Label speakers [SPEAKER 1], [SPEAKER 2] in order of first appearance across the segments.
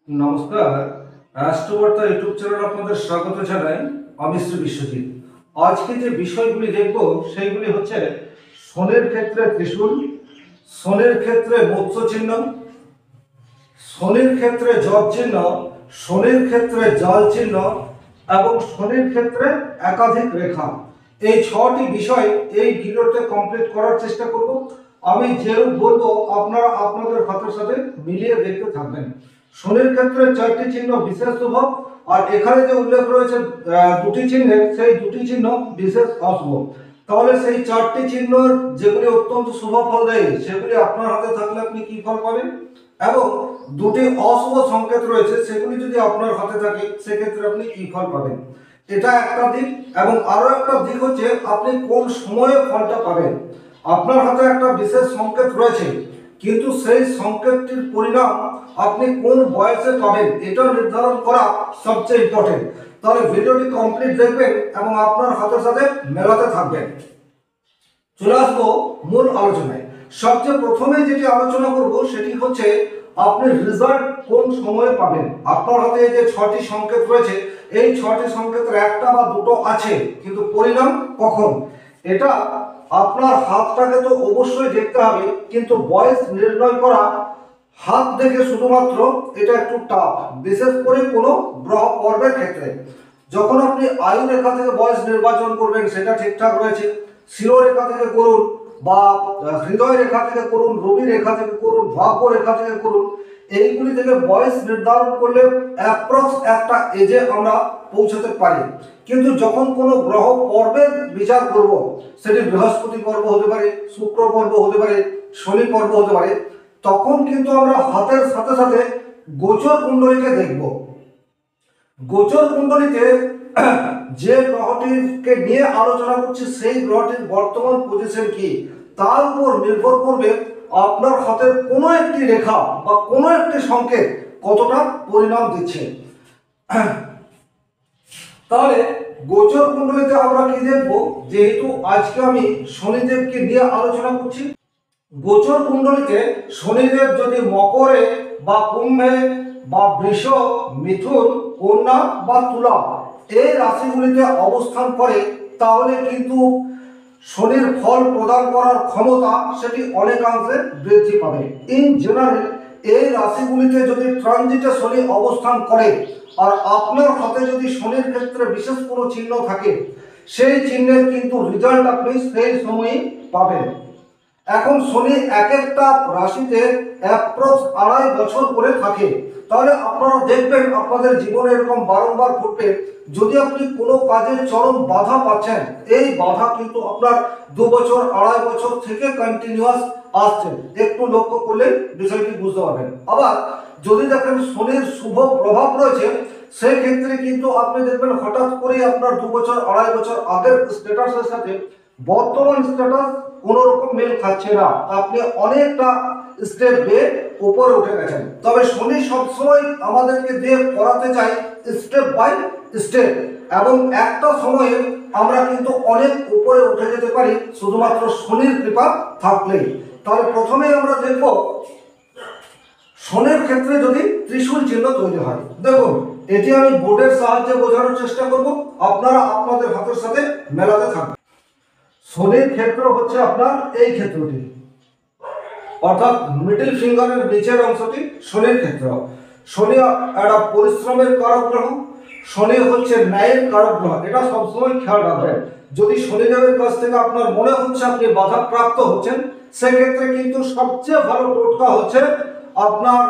[SPEAKER 1] নমস্কার। Rashtrabarta YouTube channel আপনাদের স্বাগত জানাই। আমি শ্রী বিশ্বজিৎ। আজকে যে বিষয়গুলি দেখব সেইগুলি হচ্ছে শনির ক্ষেত্রে ত্রিশূল, শনির ক্ষেত্রে মৎস্য চিহ্ন, শনির ক্ষেত্রে জপ চিহ্ন, শনির ক্ষেত্রে জল চিহ্ন এবং শনির ক্ষেত্রে একাধিক রেখা। এই ছটি বিষয় এই ভিডিওতে কমপ্লিট করার চেষ্টা করব। আমি যেরূপ বলবো আপনারা আপনাদের হাতের সাথে মিলিয়ে দেখতে থাকবেন। শনির ক্ষেত্রে চারটি চিহ্ন বিশেষ শুভ, আর এখানে যে উল্লেখ রয়েছে দুটি চিহ্নের, সেই দুটি চিহ্ন বিশেষ অশুভ। তাহলে সেই চারটি চিহ্ন যেগুলি অত্যন্ত শুভ ফল দেয় সেগুলি আপনার হাতে থাকলে আপনি কি ফল পাবেন, এবং দুটি অশুভ সংকেত রয়েছে সেগুলি যদি আপনার হাতে থাকে সেক্ষেত্রে আপনি কি ফল পাবেন। এটা একটা দিক, এবং আরো একটা দিক হচ্ছে আপনি কোন সময়ে ফলটা পাবেন। আপনার হাতে একটা বিশেষ সংকেত রয়েছে, কিন্তু সেই সংকেতটির পরিণাম আপনি কোন বয়সে পাবেন এটা নির্ধারণ করা সবচেয়ে ইম্পর্টেন্ট। তাহলে ভিডিওটি কমপ্লিট দেখবেন এবং আপনার হাতের সাথে মেলাতে থাকবেন। চলে আসবো মূল আলোচনায়। সবচেয়ে প্রথমে যেটি আলোচনা করব সেটি হচ্ছে আপনি রেজাল্ট কোন সময়ে পাবেন। আপনার হাতে যে ছটি সংকেত রয়েছে এই ছটি সংকেতের একটা বা দুটো আছে, কিন্তু পরিণাম কখন, এটা আপনার হাতটাকে তো অবশ্যই দেখতে হবে, কিন্তু বয়স নির্ণয় করা হাত দেখে শুধুমাত্র এটা একটু টাফ, বিশেষ করে কোনো গ্রহ পর্বের ক্ষেত্রে। যখন আপনি আয়ু রেখা থেকে বয়স নির্বাচন করবেন সেটা ঠিকঠাক রয়েছে, শিরোরেখা থেকে করুন বা হৃদয় রেখা থেকে করুন, রবি রেখা থেকে করুন, ভাগ্য রেখা থেকে করুন, এইগুলি থেকে বয়স নির্ধারণ করলে অ্যাপ্রক্স একটা এজে আমরা পৌঁছাতে পারি। কিন্তু যখন কোনো গ্রহ পর্বের বিচার করব, সেটি বৃহস্পতি পর্ব হতে পারে, শুক্র পর্ব হতে পারে, শনি পর্ব হতে পারে, তখন কিন্তু আমরা হাতের সাথে সাথে গোচর কুণ্ডলীকে দেখব। গোচর কুণ্ডলীতে যে গ্রহটিকে নিয়ে আলোচনা করছি সেই গ্রহটির বর্তমান পজিশন কি, তার উপর নির্ভর করবে আপনার হাতের কোনো একটি রেখা বা কোনো একটি সংকেত কতটা পরিণাম দিচ্ছে। তাহলে গোচর কুণ্ডলীতে আমরা কি দেখব, যেহেতু আজকে আমি শনিদেবকে নিয়ে আলোচনা করছি, গোচর কুণ্ডলীতে শনিদেব যদি মকরে বা কুম্ভে বা বৃষ, মিথুন, কন্যা বা তুলা এই রাশিগুলিতে অবস্থান করে, তাহলে কিন্তু শনির ফল প্রদান করার ক্ষমতা সেটি অনেকাংশে বৃদ্ধি পাবে। ইন জেনারেল এই রাশিগুলিতে যদি ট্রানজিটে শনি অবস্থান করে আর আপনার হাতে যদি শনির ক্ষেত্রে বিশেষ কোনো চিহ্ন থাকে, সেই চিহ্নের কিন্তু রেজাল্ট আপনি সেই সময়ই পাবেন। এখন শনি এক একটা রাশিতে অ্যাপ্রক্স 2.5 বছর করে থাকে। তাহলে আপনারা দেখবেন আপনাদের জীবনে এরকম বারংবার ঘটবে, যদি আপনি কোনো কাজে চরম বাধা পাচ্ছেন, এই বাধা কিন্তু আপনার 2 বছর 2.5 বছর থেকে কন্টিনিউয়াস আসছে। একটু লক্ষ্য করলে বিষয়টি বুঝতে পারবেন। আবার যদি দেখেন শনির শুভ প্রভাব রয়েছে, সেই ক্ষেত্রে কিন্তু আপনি দেখবেন হঠাৎ করেই আপনার 2 বছর 2.5 বছর আগের স্ট্যাটাসের সাথে বর্তমান স্ট্যাটাস কোনো রকম মেল খাচ্ছে না, আপনি অনেকটা স্টেপ দিয়ে উপরে উঠে গেছেন। তবে শনি সবসময় আমাদেরকে দিয়ে করাতে চাই স্টেপ বাই স্টেপ, এবং একটা সময়ে আমরা কিন্তু অনেক উপরে উঠে যেতে পারি শুধুমাত্র শনির কৃপা থাকলেই। তাহলে প্রথমেই আমরা দেখব শনির ক্ষেত্রে যদি ত্রিশূল চিহ্ন তৈরি হয়। দেখুন, এটি আমি বোর্ডের সাহায্যে বোঝানোর চেষ্টা করব, আপনারা আপনাদের হাতের সাথে মেলাতে থাকবেন। শনির ক্ষেত্র হচ্ছে আপনার এই ক্ষেত্রটি, অর্থাৎ মিডল ফিঙ্গারের নিচের অংশটি শনির ক্ষেত্র। শনি একটা পরিশ্রমের কারক গ্রহ, শনি হচ্ছে ন্যায়ের কারক গ্রহ, এটা সবসময় খেয়াল রাখবেন। যদি শনিদেবের কাছ থেকে আপনার মনে হচ্ছে আপনি বাধাপ্রাপ্ত হচ্ছেন, সেক্ষেত্রে কিন্তু সবচেয়ে ভালো টোটকা হচ্ছে আপনার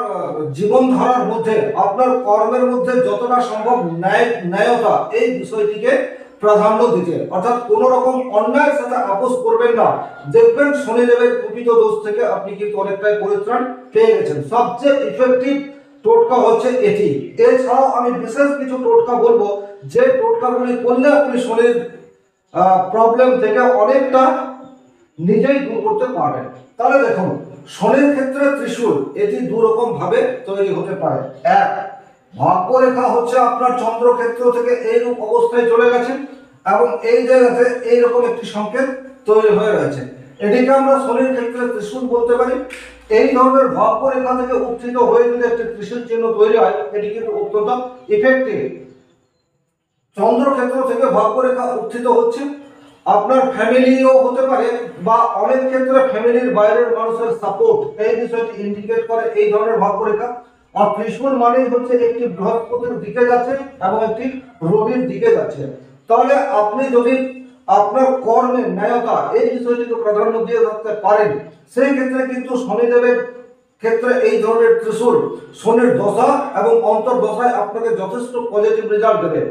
[SPEAKER 1] জীবনধারার মধ্যে, আপনার কর্মের মধ্যে যতটা সম্ভব ন্যায়তা এই বিষয়টিকে প্রাধান্য দিতে, অর্থাৎ কোন রকম অন্যায়ের সাথে আপোষ করবেন না। দেখবেন শনিদেবের কুপিত দোষ থেকে আপনি কিন্তু অনেকটাই পরিত্রাণ পেয়ে গেছেন। সবচেয়ে ইফেক্টিভ টোটকা হচ্ছে এটি। এছাড়াও আমি বিশেষ কিছু টোটকা বলবো, যে টোটকাগুলি করলে আপনি শনির প্রবলেম থেকে অনেকটা নিজেই দূর করতে পারবেন। তাহলে দেখুন, শনির ক্ষেত্রে ত্রিশূল এটি দু রকম ভাবে তৈরি হতে পারে। এক, ভাগ্যরেখা হচ্ছে আপনার চন্দ্রক্ষেত্র থেকে এইরূপ অবস্থায় চলে গেছে এবং এই জায়গাতে এইরকম একটি সংকেত তৈরি হয়ে রয়েছে। এটিকে আমরা শনির ক্ষেত্রে ত্রিশূল বলতে পারি। এই ধরনের ভাগ্যরেখা থেকে উত্থিত হয়ে যদি একটি ত্রিশূল চিহ্ন তৈরি হয়, এটি কিন্তু অত্যন্ত ইফেক্টিভ। চন্দ্রক্ষেত্র থেকে ভাগ্যরেখা উত্থিত হচ্ছে, আপনার ফ্যামিলিও হতে পারে বা অনেক ক্ষেত্রে ফ্যামিলির বাইরের মানুষের সাপোর্ট, এই বিষয়টি ইন্ডিকেট করে এই ধরনের ভাগ্যরেখা। আর ত্রিশূল মানেই হচ্ছে একটি বৃহস্পতির দিকে যাচ্ছে এবং একটি রবির দিকে যাচ্ছে। তাহলে আপনি যদি আপনার কর্মের ন্যায়তা এই বিষয়টিকে প্রাধান্য দিয়ে থাকতে পারেন, সেই ক্ষেত্রে কিন্তু শনিদেবের ক্ষেত্রে এই ধরনের ত্রিশূল শনির দশা এবং অন্তর্দশায় আপনাকে যথেষ্ট পজিটিভ রেজাল্ট দেবে।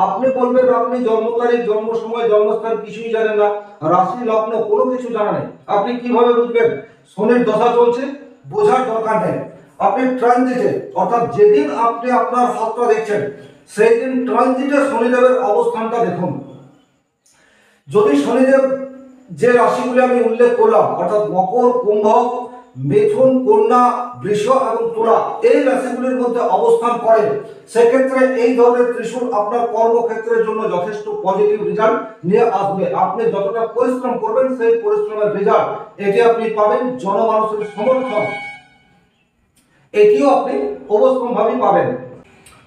[SPEAKER 1] আপনি বলবেন আপনি জন্ম তারিখ, জন্ম সময়, জন্মস্থান কিছুই জানেন না, রাশি লগ্ন কোনো কিছু জানা নেই, আপনি কিভাবে বুঝবেন শনির দশা চলছে? বোঝার দরকার নেই। আপনি ট্রানজিটে, অর্থাৎ যেদিন আপনি আপনার হাতটা দেখছেন সেই দিন ট্রানজিটে শনিদেবের অবস্থানটা দেখুন। যদি শনিদেব যে রাশিগুলি আমি উল্লেখ করলাম, অর্থাৎ মকর, কুম্ভ, মিথুন, কন্যা, বৃষ এবং তুলা, এই রাশিগুলির মধ্যে অবস্থান করে, সেক্ষেত্রে এই ধরনের ত্রিশূল আপনার কর্মক্ষেত্রের জন্য যথেষ্ট পজিটিভ রেজাল্ট নিয়ে আসবে। আপনি যতটা পরিশ্রম করবেন সেই পরিশ্রমের রেজাল্ট এটি আপনি পাবেন। জনমানুষের সমর্থন এটিও আপনি অবশ্যম্ভাবী পাবেন।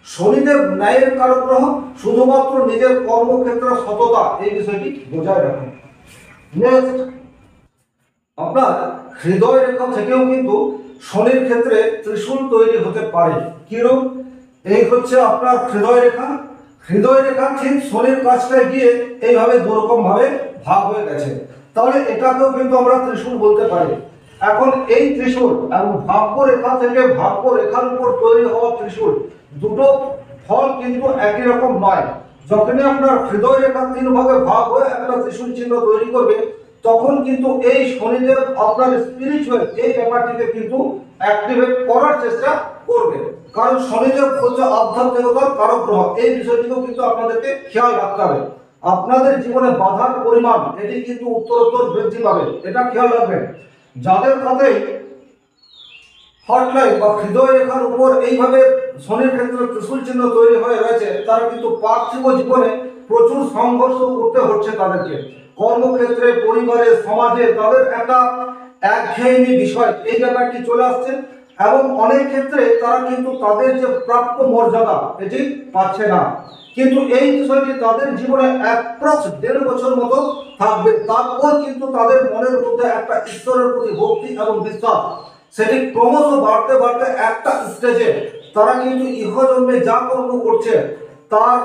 [SPEAKER 1] শনিদেব ন্যায়ের কারক গ্রহ, শুধুমাত্র নিজের কর্মক্ষেত্রে সততা এই বিষয়টি বজায় রাখুন। নেক্সট, আপনার হৃদয় রেখা থেকেও কিন্তু শনির ক্ষেত্রে ত্রিশূল তৈরি হতে পারে। কিরূপ? এই হচ্ছে আপনার হৃদয় রেখা। হৃদয় রেখা ঠিক শনির কাছটায় গিয়ে এইভাবে দুরকম ভাবে ভাগ হয়ে গেছে, তাহলে এটাকেও কিন্তু আমরা ত্রিশূল বলতে পারি। এখন এই ত্রিশূল এবং ভাগ্য রেখা থেকে ভাগ্য রেখার উপর তৈরি হওয়া ত্রিশূল, দুটো ফল কিন্তু একই রকম নয়। যখনই আপনার হৃদয় রেখা তিন ভাগে ভাগ হয়ে একটা ত্রিশূল চিহ্ন তৈরি করবে, তখন কিন্তু এই শনিদেব আপনার স্পিরিচুয়াল এই ব্যাপারটিকে কিন্তু অ্যাক্টিভেট করার চেষ্টা করবে, কারণ শনিদেব হচ্ছে আধ্যাত্মিকতার কারক গ্রহ। এই বিষয়টিকেও কিন্তু আপনাদেরকে খেয়াল রাখতে হবে। আপনাদের জীবনে বাধার পরিমাণ এটি কিন্তু উত্তরোত্তর বৃদ্ধি পাবে, এটা খেয়াল রাখবেন। যাদের কাছে হটলাইন বা হৃদয় রেখার উপর এইভাবে শনির ক্ষেত্রে ত্রিশূল চিহ্ন তৈরি হয়ে রয়েছে, তারা কিন্তু পার্থিব জীবনে প্রচুর সংঘর্ষ করতে হচ্ছে তাদেরকে। কর্মক্ষেত্রে, পরিবারে, সমাজে তাদের একটা একঘেয়েমি বিষয় এই ব্যাপারটি চলে আসছে এবং অনেক ক্ষেত্রে তারা কিন্তু তাদের যে প্রাপ্য মর্যাদা এটি পাচ্ছে না। কিন্তু এই বিষয়টি তাদের জীবনে অ্যাপ্রক্স 1.5 বছর মতো থাকবে, তারপর কিন্তু তাদের মনের মধ্যে একটা ঈশ্বরের প্রতি ভক্তি এবং বিশ্বাস সেটি ক্রমশ বাড়তে বাড়তে একটা স্টেজে তারা কিন্তু ইহজন্মে যা কর্ম করছে তার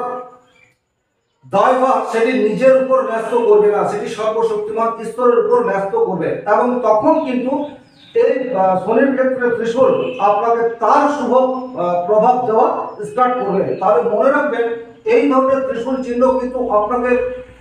[SPEAKER 1] দায়ভার সেটি নিজের উপর ন্যস্ত করবে না, সেটি সর্বশক্তিমান ঈশ্বরের উপর ন্যস্ত করবে। এবং তখন কিন্তু এই শনির ক্ষেত্রে ত্রিশূল আপনাকে তার শুভ প্রভাব দেওয়া স্টার্ট করবে। তাহলে মনে রাখবেন, এই ধরনের ত্রিশূল চিহ্ন কিন্তু আপনাকে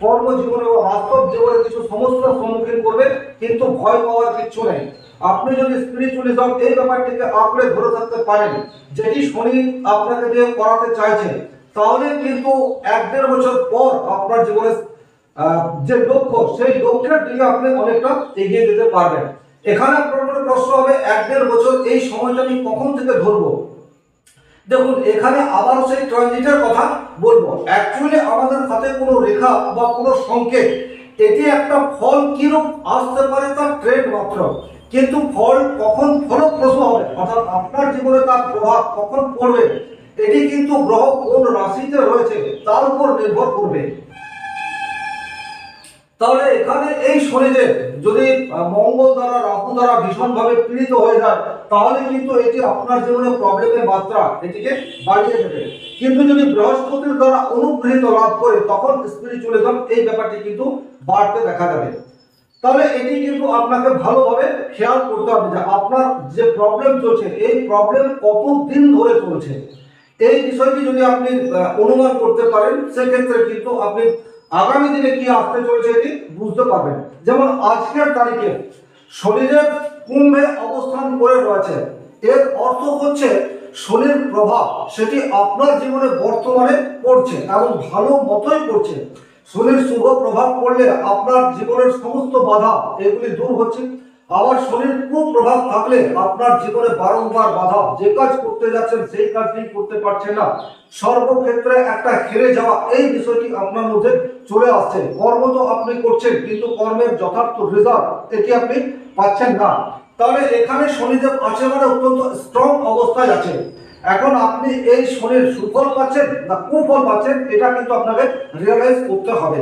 [SPEAKER 1] কর্মজীবনে বা বাস্তব জীবনে কিছু সমস্যার সম্মুখীন করবে, কিন্তু ভয় পাওয়ার কিছু নেই। আপনি যদি স্পিরিচুয়ালিজম এই ব্যাপারটিকে আঁকড়ে ধরে থাকতে পারেন, যেটি শনি আপনাকে দিয়ে করাতে চাইছে, তাহলে কিন্তু 1.5 বছর পর আপনার জীবনে যে লক্ষ্য সেই লক্ষ্যের দিকে আপনি অনেকটা এগিয়ে যেতে পারবেন। এখানে আপনার মনে প্রশ্ন হবে 1.5 বছর এই সময়টা আমি কখন থেকে ধরবো? দেখুন, এখানে আবারও সেই ট্রানজিটের কথা বলবো। অ্যাকচুয়ালি আমাদের হাতে কোনো রেখা বা কোনো সংকেত, এটি একটা ফল কিরূপ আসতে পারে তার ট্রেন্ড মাত্র, কিন্তু ফল কখন ফলপ্রসূ হবে, অর্থাৎ আপনার জীবনে তার প্রভাব কখন পড়বে, এটি কিন্তু গ্রহ কোন রাশিতে রয়েছে তার উপর নির্ভর করবে। তাহলে এখানে এই শনিদেব যদি মঙ্গল দ্বারা, রাহু দ্বারা ভীষণভাবে পীড়িত হয়ে যায়, তাহলে কিন্তু এটি আপনার জীবনে প্রবলেমের মাত্রা এটিকে বাড়িয়ে দেবে। কিন্তু যদি বৃহস্পতির দ্বারা অনুগৃহীত লাভ করে, তখন স্পিরিচুয়ালিজম এই ব্যাপারটি কিন্তু বাড়তে দেখা যাবে। তাহলে এটি কিন্তু আপনাকে ভালোভাবে খেয়াল করতে হবে যে আপনার যে প্রবলেম চলছে, এই প্রবলেম কতদিন ধরে চলছে। এই বিষয়টি যদি আপনি অনুমান করতে পারেন, সেক্ষেত্রে কিন্তু আপনি আগামী দিনে কি আসতে চলেছে এটি বুঝতে পারবেন। যেমন আজকের তারিখে শনিদেব কুম্ভে অবস্থান করে রয়েছে, এর অর্থ হচ্ছে শনির প্রভাব সেটি আপনার জীবনে বর্তমানে পড়ছে এবং ভালো মতোই পড়ছে। শনির শুভ প্রভাব পড়লে আপনার জীবনের সমস্ত বাধা এগুলি দূর হচ্ছে, আবার শনির কুপ্রভাব থাকলে আপনার জীবনে বারংবার বাধা, যে কাজ করতে যাচ্ছেন সেই কাজটি করতে পারছেন না, সর্বক্ষেত্রে একটা হেরে যাওয়া, এই বিষয়টি আপনার মধ্যে চলে আসছে। কর্ম তো আপনি করছেন কিন্তু কর্মের যথার্থ রেজাল্ট এটি আপনি পাচ্ছেন না। তাহলে এখানে শনিদেব আছে মানে অত্যন্ত স্ট্রং অবস্থায় আছে। এখন আপনি এই শনির সুফল পাচ্ছেন না কুফল পাচ্ছেন, এটা কিন্তু আপনাকে রিয়েলাইজ করতে হবে।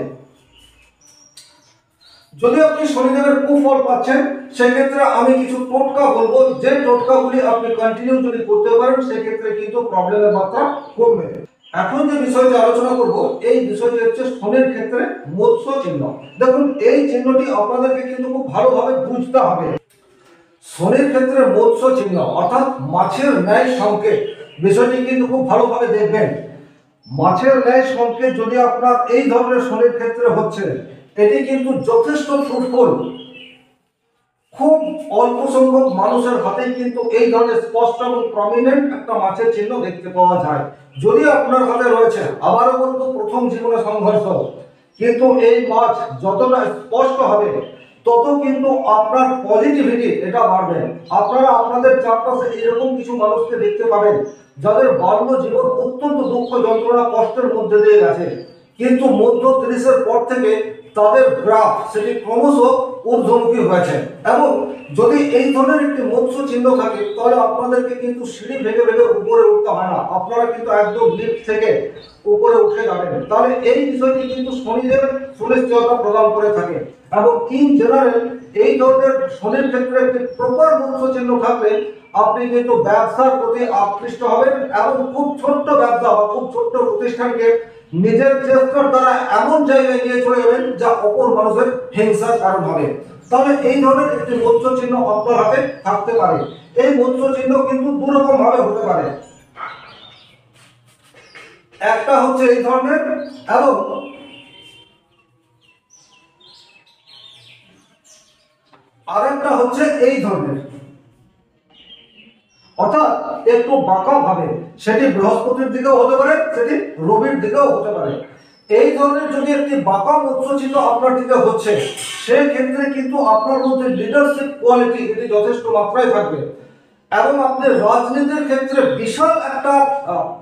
[SPEAKER 1] যদি আপনি শনিদেবের কুফল পাচ্ছেন সেক্ষেত্রে আমি কিছু টোটকা বলবো, যে টোটকাগুলি আপনি কন্টিনিউ যদি করতে পারেন সেক্ষেত্রে কিন্তু প্রবলেমের মাত্রা কমবে। এখন যে বিষয়টি আলোচনা করব এই বিষয়টি হচ্ছে শনির ক্ষেত্রে মৎস্য চিহ্ন। দেখুন এই চিহ্নটি আপনাদেরকে কিন্তু খুব ভালোভাবে বুঝতে হবে। শনির ক্ষেত্রে মৎস্য চিহ্ন অর্থাৎ মাছের ন্যায় সংকেত, বিষয়টি কিন্তু খুব ভালোভাবে দেখবেন। মাছের ন্যায় সংকেত যদি আপনার এই ধরনের শনির ক্ষেত্রে হচ্ছে, এটি কিন্তু যথেষ্ট ফ্রুটফুল। খুব অল্প সংখ্যক মানুষের হাতেই কিন্তু এই ধরনের স্পষ্ট এবং প্রমিনেন্ট একটা মাছের চিহ্ন দেখতে পাওয়া যায়। যদি আপনার হাতে রয়েছে, আবারও বলবো প্রথম জীবনে সংঘর্ষ, কিন্তু এই মাছ যতটা স্পষ্ট হবে তত কিন্তু আপনার পজিটিভিটি এটা বাড়বে। আপনারা আপনাদের চারপাশে এরকম কিছু মানুষকে দেখতে পাবেন যাদের বাল্য জীবন অত্যন্ত দুঃখ যন্ত্রণা কষ্টের মধ্যে দিয়ে গেছে, কিন্তু মধ্য 30-এর পর থেকে তাদের গ্রাফ সেটি ক্রমশ ঊর্ধ্বমুখী হয়েছে। এবং যদি এই ধরনের একটি মৎস্য চিহ্ন থাকে তাহলে আপনাদেরকে কিন্তু সিঁড়ি ভেঙে ভেঙে উপরে উঠতে হয় না, আপনারা কিন্তু একদম লিফট থেকে উপরে উঠে যাবেন। তাহলে এই বিষয়টি কিন্তু শনিদেব সুনিশ্চয়তা প্রদান করে থাকে। এবং ইন জেনারেল এই ধরনের শনির ক্ষেত্রে একটি প্রপার মৎস্য চিহ্ন থাকলে আপনি কিন্তু ব্যবসার প্রতি আকৃষ্ট হবেন এবং খুব ছোট্ট ব্যবসা বা খুব ছোট্ট প্রতিষ্ঠানকে নিজের চেষ্টার দ্বারা এমন জায়গায় নিয়ে চলে যাবেন যা অপর মানুষের হিংসার কারণ হবে। তাহলে এই ধরনের একটি মৎস্য চিহ্ন আপনার হাতে থাকতে পারে। এই মৎস্য চিহ্ন কিন্তু দুরকম ভাবে হতে পারে, একটা হচ্ছে এই ধরনের এবং আরেকটা হচ্ছে এই ধরনের, অর্থাৎ একটু বাঁকা ভাবে, সেটি বৃহস্পতির দিকেও হতে পারে, সেটি রবির দিকেও হতে পারে। এই ধরনের যদি একটি বাঁকা মৎস্য চিহ্ন আপনার দিকে হচ্ছে সেই ক্ষেত্রে কিন্তু আপনার মধ্যে লিডারশিপ কোয়ালিটি এটি যথেষ্ট মাত্রায় থাকবে এবং আপনি রাজনীতির ক্ষেত্রে বিশাল একটা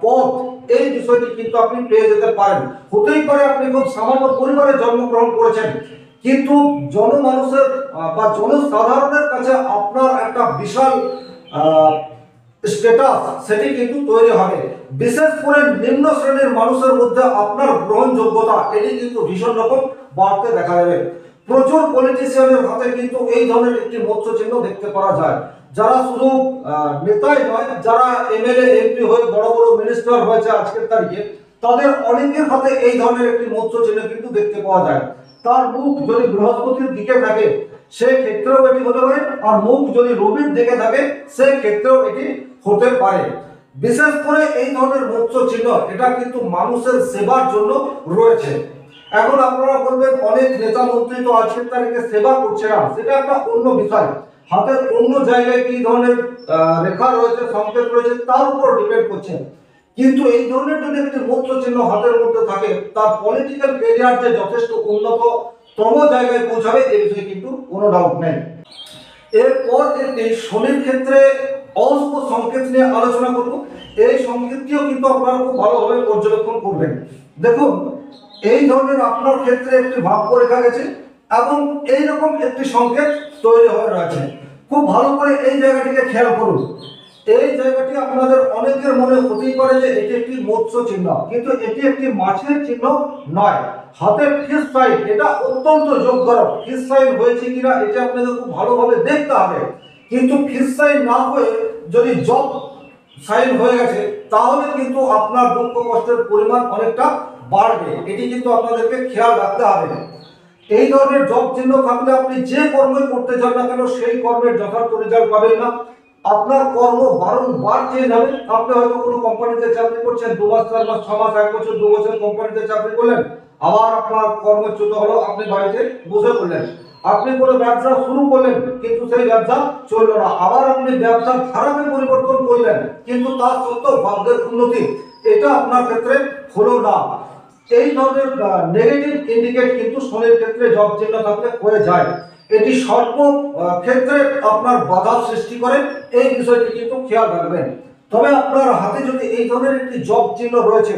[SPEAKER 1] পথ, এই বিষয়টি কিন্তু আপনি পেয়ে যেতে পারেন। হতেই পারে আপনি খুব সামান্য পরিবারে জন্মগ্রহণ করেছেন, কিন্তু জনমানুষের বা জনসাধারণের কাছে আপনার একটা বিশাল স্ট্যাটাস সেটি কিন্তু তৈরি হবে। বিশেষ করে নিম্ন শ্রেণীর মানুষের মধ্যে আপনার গ্রহণযোগ্যতা এটি কিন্তু ভীষণ রকম বাড়তে দেখা যাবে। প্রচুর পলিটিশিয়ানের হাতে কিন্তু এই ধরনের একটি মৎস্য চিহ্ন দেখতে পাওয়া যায়, যারা শুধু নেতাই নয়, যারা এমএলএ এমপি হয়ে বড় বড় মিনিস্টার হয়েছে আজকের তারিখে, তাদের অনেকের হাতে এই ধরনের একটি মৎস্য চিহ্ন কিন্তু দেখতে পাওয়া যায়। তার মুখ যদি বৃহস্পতির দিকে থাকে সে ক্ষেত্রেও এটি হতে পারে, আর মুখ যদি রবির দিকে থাকে সে ক্ষেত্রেও এটি হতে পারে। বিশেষ করে এই ধরনের মৎস্য চিহ্ন এটা কিন্তু মানুষের সেবার জন্য রয়েছে। এখন আপনারা বলবেন অনেক নেতা মন্ত্রী তো আজকের তারিখে সেবা করছে না, সেটা একটা অন্য বিষয়। হাতের অন্য জায়গায় কি ধরনের রেখা রয়েছে, সংকেত রয়েছে তার উপর ডিপেন্ড করছে, কিন্তু এই ধরনের যদি একটি মৎস্য চিহ্ন হাতের মধ্যে থাকে তার পলিটিক্যাল ক্যারিয়ার যে যথেষ্ট উন্নততম জায়গায় পৌঁছাবে এ বিষয়ে কিন্তু কোনো ডাউট নেই। এরপর একটি শনির ক্ষেত্রে অশুভ সংকেত নিয়ে আলোচনা করব। এই সংকেতটিও কিন্তু আপনারা খুব ভালোভাবে পর্যবেক্ষণ করবেন। দেখুন এই ধরনের আপনার ক্ষেত্রে একটি ভাগ্য রেখা গেছে এবং এইরকম একটি সংকেত তৈরি হয়ে রয়েছে। খুব ভালো করে এই জায়গাটিকে খেয়াল করুন। এই জায়গাটি আপনাদের অনেকের মনে হতেই পারে যে এটি একটি মৎস্য চিহ্ন, কিন্তু এটি একটি মাছের চিহ্ন নয়। হাতের ফিস সাইন এটা অত্যন্ত যোগকারক। ফিস সাইন হয়েছে কিনা এটা আপনাদের খুব ভালোভাবে দেখতে হবে, কিন্তু ফিস সাইন না হয়ে যদি জব সাইন হয়ে গেছে তাহলে কিন্তু আপনার দুঃখ কষ্টের পরিমাণ অনেকটা বাড়বে, এটি কিন্তু আপনাদেরকে খেয়াল রাখতে হবে। এই ধরনের জব চিহ্ন থাকলে আপনি যে কর্মই করতে চান না কেন সেই কর্মের যথার্থ রেজাল্ট পাবেন না। আপনার কর্ম বারংবার চেঞ্জ হবে। আপনি হয়তো কোনো কোম্পানিতে চাকরি করছেন, 2 মাস 4 মাস 6 মাস 1 বছর 2 বছর কোম্পানিতে চাকরি করলেন, আবার আপনার কর্মচ্যুত হলো, আপনি বাড়িতে বসে পড়লেন। আপনি কোনো ব্যবসা শুরু করলেন কিন্তু সেই ব্যবসা চললো না, আবার আপনি ব্যবসার ধারাকে পরিবর্তন করলেন কিন্তু তা সত্ত্বেও ভাগ্যের উন্নতি এটা আপনার ক্ষেত্রে হলো না। এই ধরনের নেগেটিভ ইন্ডিকেট কিন্তু শনির ক্ষেত্রে জব চিহ্ন থাকলে হয়ে যায়। এটি সর্ব ক্ষেত্রে আপনার বাধা সৃষ্টি করে, এই বিষয়টি কিন্তু খেয়াল রাখবেন। তবে আপনার হাতে যদি এই ধরনের একটি জপ চিহ্ন রয়েছে,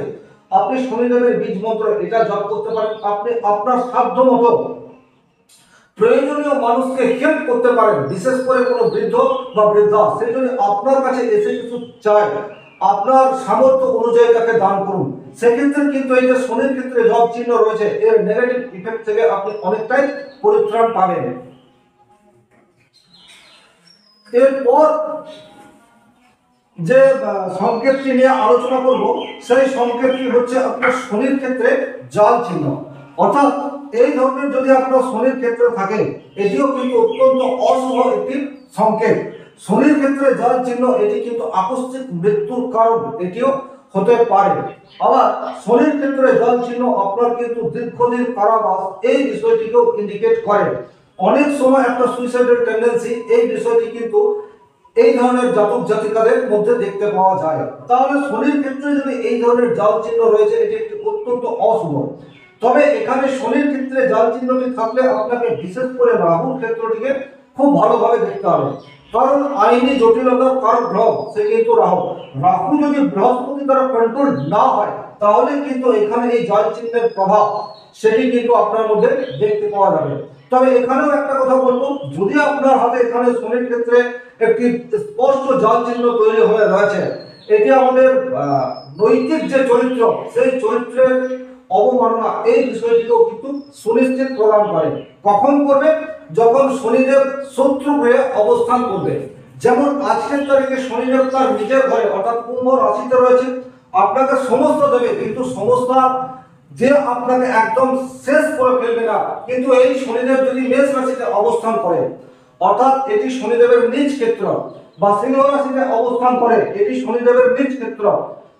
[SPEAKER 1] আপনি শনিদেবের বীজ মন্ত্র এটা জপ করতে পারেন। আপনি আপনার সাধ্য মতো প্রয়োজনীয় মানুষকে হেল্প করতে পারেন, বিশেষ করে কোনো বৃদ্ধ বা বৃদ্ধা সে যদি আপনার কাছে এসে কিছু চায়, আপনার সামর্থ্য অনুযায়ী তাকে দান করুন। সেক্ষেত্রে কিন্তু এই যে শনির ক্ষেত্রে জব চিহ্ন রয়েছে, এর নেগেটিভ ইফেক্ট থেকে আপনি অনেকটাই পরিত্রাণ পাবেন। এরপর যে সংকেতটি নিয়ে আলোচনা করব, সেই সংকেতটি হচ্ছে আপনার শনির ক্ষেত্রে জাল চিহ্ন। অর্থাৎ এই ধরনের যদি আপনার শনির ক্ষেত্রে থাকে, এটিও কিন্তু অত্যন্ত অশুভ একটি সংকেত। শনির ক্ষেত্রে জাল চিহ্ন এটি কিন্তু আকস্মিক মৃত্যুর কারণ এটিও হতে পারে। আবার শনির ক্ষেত্রে জাল চিহ্ন আপনার কিন্তু দীর্ঘদিন কারাবাস এই বিষয়টিকেও ইন্ডিকেট করে। অনেক সময় একটা সুইসাইডের টেন্ডেন্সি এই বিষয়টি কিন্তু এই ধরনের জাতক জাতিকাদের মধ্যে দেখতে পাওয়া যায়। তাহলে শনির ক্ষেত্রে যদি এই ধরনের জাল চিহ্ন রয়েছে, এটি একটি অত্যন্ত অশুভ। তবে এখানে শনির ক্ষেত্রে জাল চিহ্নটি থাকলে আপনাকে বিশেষ করে রাহুর ক্ষেত্রটিকে খুব ভালোভাবে দেখতে হবে। কারণ আইনি জটিলতার কারণ গ্রহ সে কিন্তু রাহু। রাহু যদি বৃহস্পতি দ্বারা কন্ট্রোল না হয়, তাহলে কিন্তু এখানে এই জাল চিহ্নের প্রভাব সেটি কিন্তু আপনার মধ্যে দেখতে পাওয়া যাবে। তবে এখানেও একটা কথা বলবো, যদি আপনার হাতে এখানে শনির ক্ষেত্রে একটি স্পষ্ট জাল চিহ্ন তৈরি হয়ে রয়েছে, এটি আমাদের নৈতিক যে চরিত্র, সেই চরিত্রের অবমাননা এই বিষয়টিকেও কিন্তু সুনিশ্চিত প্রদান করে। কখন করবে? যখন শনিদেব শত্রু গ্রহে অবস্থান করবে। যেমন আজকের তারিখে শনিদেব তার নিজের ঘরে অর্থাৎ কুম্ভ রাশিতে রয়েছে, আপনাকে সমস্ত দেবে, কিন্তু সমস্যা যে আপনাকে একদম শেষ করে ফেলবে না। কিন্তু এই শনিদেব যদি মেষ রাশিতে অবস্থান করে, অর্থাৎ এটি শনিদেবের নিজ ক্ষেত্র, বা সিংহ রাশিতে অবস্থান করে, এটি শনিদেবের নিজ ক্ষেত্র,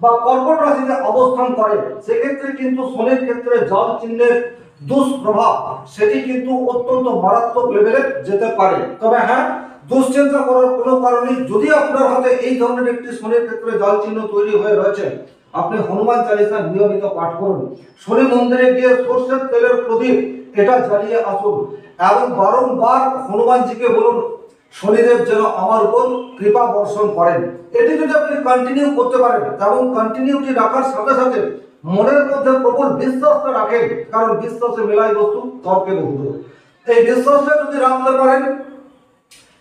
[SPEAKER 1] বা কর্কট রাশিতে অবস্থান করে, সেক্ষেত্রে কিন্তু শনির ক্ষেত্রে জাল চিহ্নের দুষ্প্রভাব সেটি কিন্তু অত্যন্ত মারাত্মক লেভেলে যেতে পারে। তবে হ্যাঁ, দুশ্চিন্তা করার কোনো কারণে যদি আপনার হাতে এই ধরনের একটি শনির ক্ষেত্রে জাল চিহ্ন তৈরি হয়ে রয়েছে, আপনি হনুমান চালিসা নিয়মিত পাঠ করুন। শনি মন্দিরে গিয়ে সরষের তেলের প্রদীপ এটা জ্বালিয়ে আসুন এবং বারংবার হনুমানজিকে বলুন শনিদেব যেন আমার উপর কৃপা বর্ষণ করেন। এটি যদি আপনি কন্টিনিউ করতে পারেন এবং কন্টিনিউটি রাখার সাথে সাথে মনের মধ্যে প্রবল বিশ্বাসটা রাখেন, কারণ বিশ্বাসে মেলাই বস্তু তর্কে বহু। এই বিশ্বাসটা যদি রাখতে পারেন,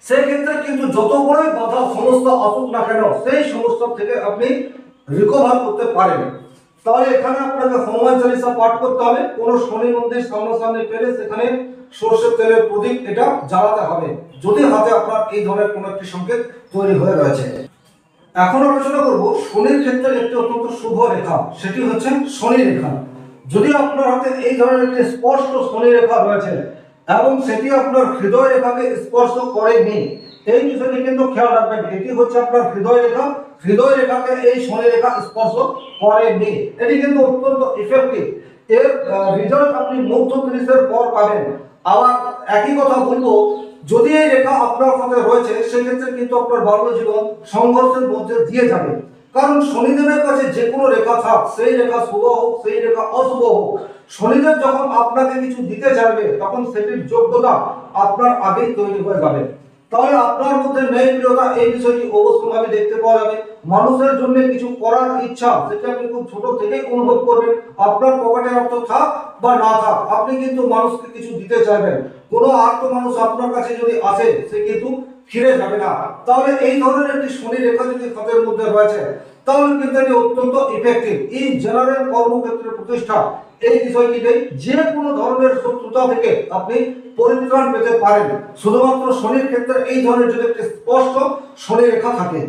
[SPEAKER 1] সেই ক্ষেত্রে কিন্তু যত বড়ই বাধা সমস্যা আসুক না কেন, সেই সমস্যা থেকে আপনি রিকভার করতে পারেন। তাহলে এখানে আপনাকে হনুমান চালিসা পাঠ করতে হবে। কোন শনি মন্দির সামনাসামনি পেলে সেখানে সরষের তেলের প্রদীপ এটা জ্বালাতে হবে, যদি হাতে আপনার এই ধরনের কোন একটি সংকেত তৈরি হয়ে রয়েছে। এখন আলোচনা করব শনির ক্ষেত্রে একটি অত্যন্ত শুভ রেখা, সেটি হচ্ছে শনি রেখা। যদি আপনার হাতে এই ধরনের একটি স্পষ্ট শনি রেখা রয়েছে এবং সেটি আপনার হৃদয় রেখাকে স্পর্শ করেনি, এই বিষয়টি কিন্তু খেয়াল রাখবেন। এটি হচ্ছে আপনার হৃদয় রেখা, হৃদয় রেখাকে এই শনি রেখা স্পর্শ করেনি, এটি কিন্তু অত্যন্ত ইফেক্টিভ। এর রেজাল্ট আপনি মধ্য 30-এর পর পাবেন। আবার একই কথা বলবো, যদি এই রেখা আপনার হাতে রয়েছে, সেক্ষেত্রে কিন্তু আপনার বাল্য জীবন সংঘর্ষের মধ্যে দিয়ে যাবে। কারণ শনিদেবের কাছে যে কোনো রেখা থাক, সেই রেখা শুভ হোক, সেই রেখা অশুভ হোক, শনিদেব যখন আপনাকে কিছু দিতে চাইবে, তখন সেটির যোগ্যতা আপনার আগেই তৈরি হয়ে যাবে। তাহলে আপনার মধ্যে ন্যায়প্রিয়তা এই বিষয়টি অবশ্যভাবে দেখতে পাওয়া যাবে। মানুষের জন্য কিছু করার ইচ্ছা সেটা আপনি খুব ছোট থেকেই অনুভব করবেন। আপনার পকেটে অর্থ থাক বা না থাক, আপনি কিন্তু মানুষকে কিছু দিতে চাইবেন। কোনো আর্ত মানুষ আপনার কাছে যদি আসে, সে কিন্তু ফিরে যাবে না। তাহলে এই ধরনের একটি শনি রেখা যদি হাতের মধ্যে রয়েছে, তাহলে কিন্তু এটি অত্যন্ত ইফেক্টিভ। এই জেনারেল কর্মক্ষেত্রে প্রতিষ্ঠা এই বিষয়টিতে যে কোনো ধরনের শত্রুতা থেকে আপনি পরিত্রাণ পেতে পারেন, শুধুমাত্র শনির ক্ষেত্রে এই ধরনের যদি একটি স্পষ্ট শনি রেখা থাকে।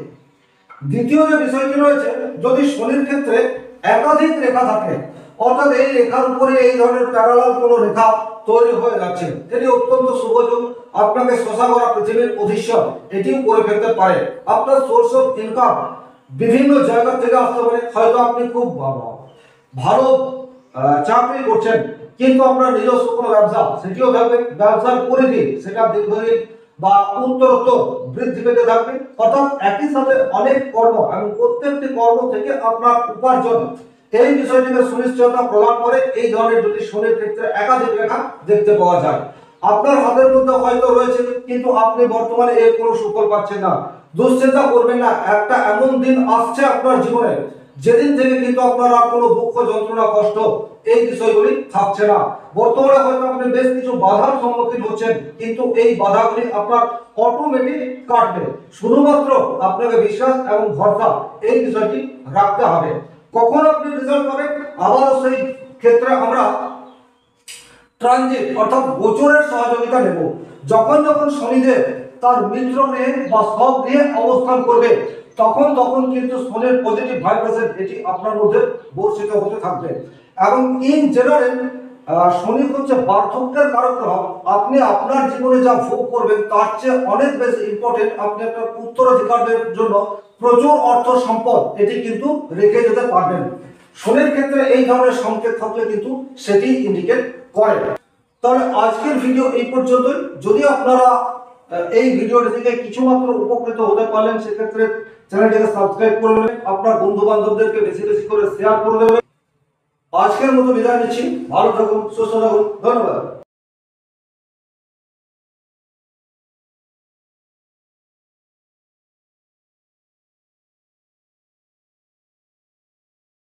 [SPEAKER 1] দ্বিতীয় যে বিষয়টি রয়েছে, যদি শনির ক্ষেত্রে একাধিক রেখা থাকে, অর্থাৎ এই রেখার উপরে এই ধরনের প্যারালাল কোনো রেখা তৈরি হয়ে যাচ্ছে, এটি অত্যন্ত শুভযোগ। আপনাকে শশা করা পৃথিবীর অধীশ্বর এটিও করে ফেলতে পারে। আপনার সোর্স অফ ইনকাম বিভিন্ন জায়গা থেকে আসতে পারে। হয়তো আপনি খুব ভালো চাকরি করছেন, কিন্তু আপনার নিজস্ব কোনো ব্যবসা সেটিও থাকবে, ব্যবসার পরিধি সেটা দীর্ঘদিন বা উত্তরোত্তর বৃদ্ধি পেতে থাকবে। অর্থাৎ একই সাথে অনেক কর্ম এবং প্রত্যেকটি কর্ম থেকে আপনার উপার্জন, এই বিষয়টিকে সুনিশ্চয়তা প্রদান করে এই ধরনের যদি শনির ক্ষেত্রে একাধিক রেখা দেখতে পাওয়া যায়। আপনার হাতের মধ্যে হয়তো রয়েছে, কিন্তু আপনি বর্তমানে এর কোনো সুফল পাচ্ছেন না। দুশ্চিন্তা করবেন না, একটা এমন দিন আসছে আপনার জীবনে যেদিন থেকে কিন্তু আপনার আর কোনো দুঃখ যন্ত্রণা কষ্ট এই বিষয়গুলি থাকছে না। বর্তমানে হয়তো আপনি বেশ কিছু বাধার সম্মুখীন হচ্ছেন, কিন্তু এই বাধাগুলি আপনার অটোমেটিক কাটবে। শুধুমাত্র আপনাকে বিশ্বাস এবং ভরসা এই বিষয়টি রাখতে হবে। কখন আপনি রেজাল্ট পাবেন, আবার সেই ক্ষেত্রে আমরা ট্রানজিট অর্থাৎ গোচরের সহযোগিতা নেব। যখন যখন শনিদেব তার মিত্র গৃহে বা স্বগৃহে অবস্থান করবে, তখন তখন কিন্তু শনির পজিটিভ ভাইব্রেশন এটি আপনার মধ্যে বর্ষিত হতে থাকবে। এবং ইন জেনারেল শনি হচ্ছে বার্ধক্যের কারক গ্রহ। আপনি আপনার জীবনে যা ভোগ করবেন তার চেয়ে অনেক বেশি ইম্পর্টেন্ট আপনি আপনার উত্তরাধিকারদের জন্য প্রচুর অর্থ সম্পদ এটি কিন্তু রেখে যেতে পারবেন। শনির ক্ষেত্রে এই ধরনের সংকেত থাকলে কিন্তু সেটি ইন্ডিকেট করে। তাহলে আজকের ভিডিও এই পর্যন্তই। যদি আপনারা এই ভিডিওটি থেকে কিছুমাত্র উপকৃত হতে পারলেন, সেক্ষেত্রে চ্যানেলটিকে সাবস্ক্রাইব করে নেবেন, আপনার বন্ধু বান্ধবদেরকে বেশি বেশি করে শেয়ার করে দেবেন। আজকের মতো বিদায় নিচ্ছি। ভালো থাকুন, সুস্থ থাকুন, ধন্যবাদ।